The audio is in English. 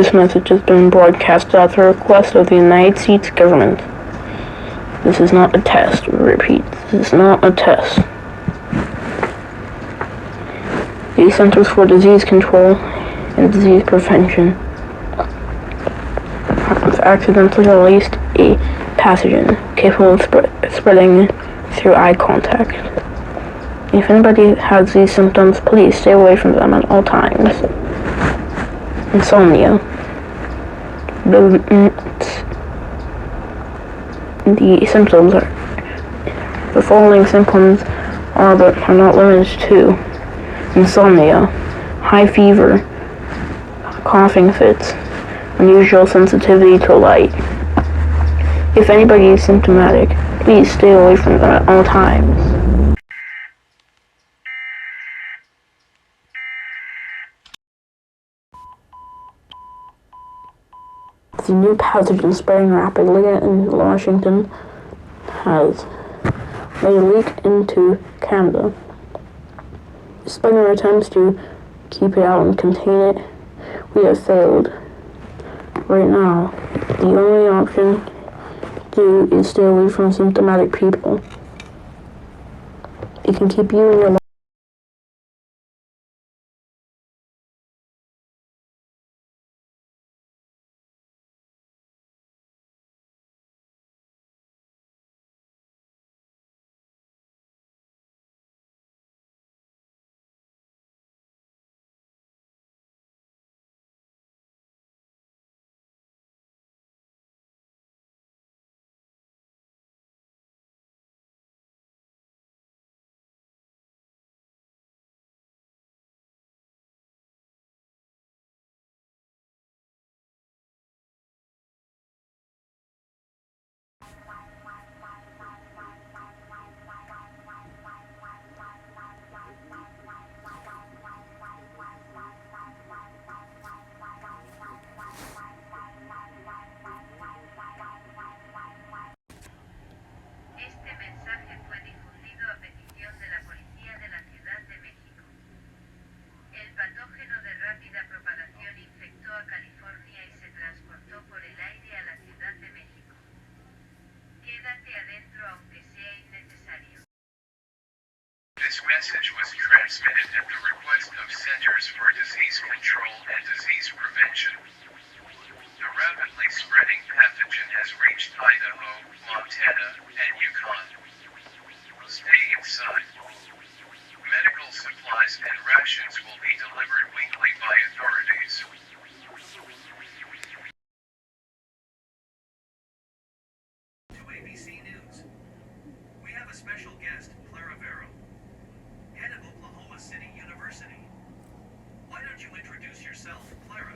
This message has been broadcast at the request of the United States government. This is not a test. Repeat, this is not a test. The Centers for Disease Control and Disease Prevention have accidentally released a pathogen capable of spreading through eye contact. If anybody has these symptoms, please stay away from them at all times. Insomnia. The following symptoms are but are not limited to insomnia, high fever, coughing fits, unusual sensitivity to light. If anybody is symptomatic, please stay away from them at all times. The new pathogen spreading rapidly in Washington has made a leak into Canada. Despite our attempts to keep it out and contain it, we have failed. Right now, the only option to do is stay away from symptomatic people. It can keep you in your life. Este mensaje fue difundido a petición de la Policía de la Ciudad de México. El patógeno de rápida propagación infectó a California y se transportó por el aire a la Ciudad de México. Quédate adentro aunque sea innecesario. This message was transmitted at the request of Centers for Disease Control and Disease Prevention. The rapidly spreading pathogen has reached Idaho, Montana, and Yukon. Stay inside. Medical supplies and rations will be delivered weekly by authorities. To ABC News. We have a special guest, Clara Vero, head of Oklahoma City University. Why don't you introduce yourself, Clara?